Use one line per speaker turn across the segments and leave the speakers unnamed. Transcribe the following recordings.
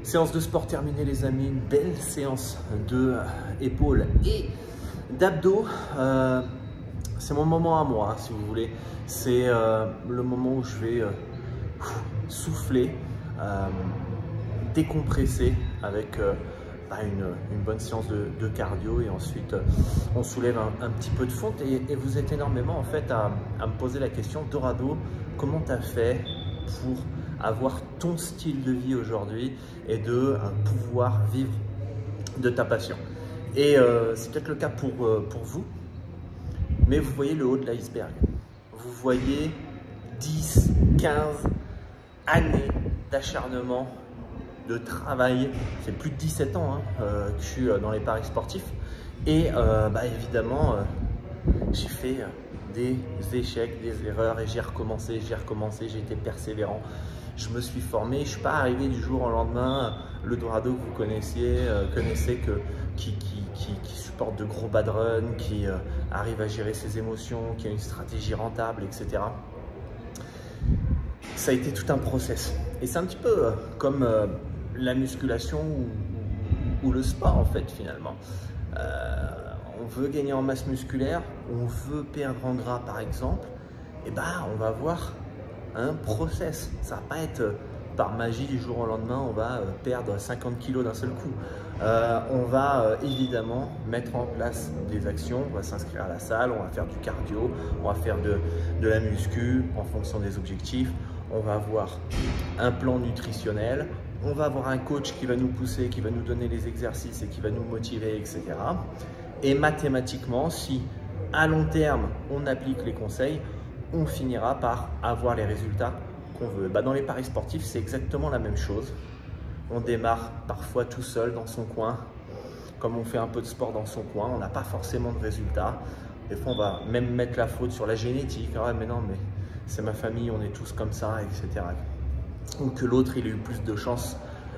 Séance de sport terminée les amis, une belle séance de épaules et d'abdos. C'est mon moment à moi si vous voulez. C'est le moment où je vais souffler, décompresser avec une bonne séance de cardio et ensuite on soulève un petit peu de fonte et vous êtes énormément en fait à me poser la question: Dorado, comment tu as fait pour avoir ton style de vie aujourd'hui et de pouvoir vivre de ta passion? Et c'est peut-être le cas pour vous, mais vous voyez le haut de l'iceberg. Vous voyez 10, 15 années d'acharnement, de travail. C'est plus de 17 ans que je suis dans les paris sportifs. Et évidemment, j'ai fait des échecs, des erreurs et j'ai recommencé, j'ai été persévérant. Je me suis formé, je ne suis pas arrivé du jour au lendemain. Le Dorado que vous connaissez, qui supporte de gros bad runs, qui arrive à gérer ses émotions, qui a une stratégie rentable, etc. Ça a été tout un process. Et c'est un petit peu comme la musculation ou le sport en fait finalement. On veut gagner en masse musculaire, on veut perdre en gras par exemple, et on va avoir un process. Ça va pas être par magie du jour au lendemain, on va perdre 50 kilos d'un seul coup. On va évidemment mettre en place des actions, on va s'inscrire à la salle, on va faire du cardio, on va faire de la muscu en fonction des objectifs, on va avoir un plan nutritionnel, on va avoir un coach qui va nous pousser, qui va nous donner les exercices et qui va nous motiver, etc. Et mathématiquement, si à long terme on applique les conseils, on finira par avoir les résultats qu'on veut. Dans les paris sportifs, c'est exactement la même chose. On démarre parfois tout seul dans son coin. Comme on fait un peu de sport dans son coin, on n'a pas forcément de résultats. Des fois, on va même mettre la faute sur la génétique. Ah, mais non, mais c'est ma famille, on est tous comme ça, etc. Ou que l'autre, il a eu plus de chance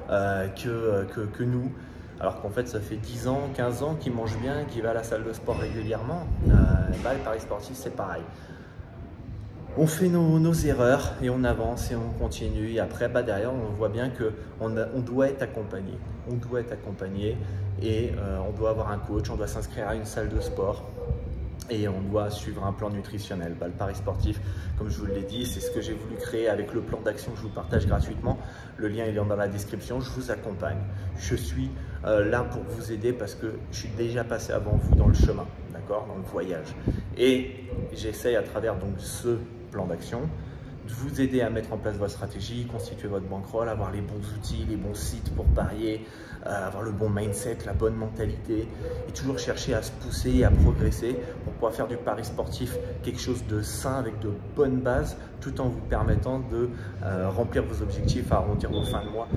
que nous. Alors qu'en fait, ça fait 10 ans, 15 ans qu'il mange bien, qu'il va à la salle de sport régulièrement. Les paris sportifs, c'est pareil. On fait nos erreurs et on avance et on continue. Et après, derrière, on voit bien qu'on doit être accompagné. On doit être accompagné et on doit avoir un coach, on doit s'inscrire à une salle de sport et on doit suivre un plan nutritionnel. Le pari sportif, comme je vous l'ai dit, c'est ce que j'ai voulu créer avec le plan d'action que je vous partage gratuitement. Le lien est dans la description. Je vous accompagne. Je suis là pour vous aider parce que je suis déjà passé avant vous dans le chemin, d'accord, dans le voyage. Et j'essaye à travers donc ce plan d'action de vous aider à mettre en place votre stratégie, constituer votre bankroll, avoir les bons outils, les bons sites pour parier, avoir le bon mindset, la bonne mentalité et toujours chercher à se pousser et à progresser pour pouvoir faire du pari sportif quelque chose de sain avec de bonnes bases tout en vous permettant de remplir vos objectifs, à arrondir vos fins de mois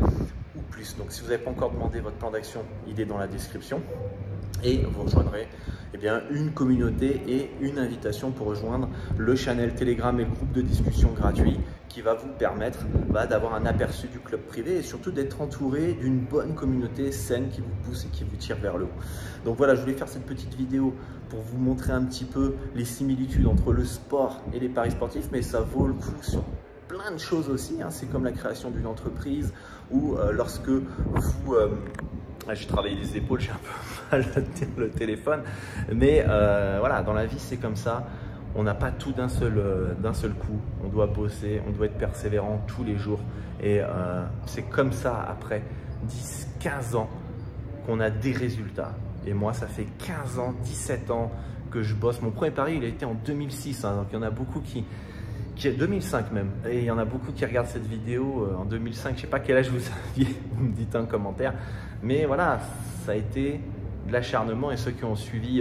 ou plus. Donc si vous n'avez pas encore demandé votre plan d'action, il est dans la description et vous rejoindrez une communauté et une invitation pour rejoindre le channel Telegram et le groupe de discussion gratuit qui va vous permettre d'avoir un aperçu du club privé et surtout d'être entouré d'une bonne communauté saine qui vous pousse et qui vous tire vers le haut. Donc voilà, je voulais faire cette petite vidéo pour vous montrer un petit peu les similitudes entre le sport et les paris sportifs, mais ça vaut le coup sur plein de choses aussi. C'est comme la création d'une entreprise ou lorsque vous... j'ai travaillé les épaules, j'ai un peu mal à tenir le téléphone. Mais voilà, dans la vie, c'est comme ça. On n'a pas tout d'un seul coup. On doit bosser, on doit être persévérant tous les jours. Et c'est comme ça, après 10, 15 ans, qu'on a des résultats. Et moi, ça fait 15 ans, 17 ans que je bosse. Mon premier pari, il a été en 2006. Donc, il y en a beaucoup qui 2005 même, et il y en a beaucoup qui regardent cette vidéo en 2005, je ne sais pas quel âge vous aviez, vous me dites un commentaire, mais voilà, ça a été de l'acharnement et ceux qui ont suivi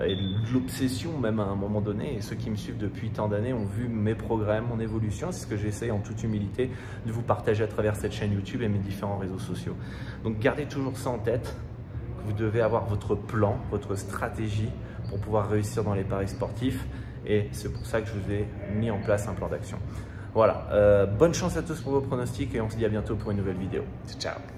et de l'obsession même à un moment donné, et ceux qui me suivent depuis tant d'années ont vu mes progrès, mon évolution. C'est ce que j'essaie en toute humilité de vous partager à travers cette chaîne YouTube et mes différents réseaux sociaux. Donc gardez toujours ça en tête, que vous devez avoir votre plan, votre stratégie pour pouvoir réussir dans les paris sportifs. Et c'est pour ça que je vous ai mis en place un plan d'action. Voilà, bonne chance à tous pour vos pronostics et on se dit à bientôt pour une nouvelle vidéo. Ciao!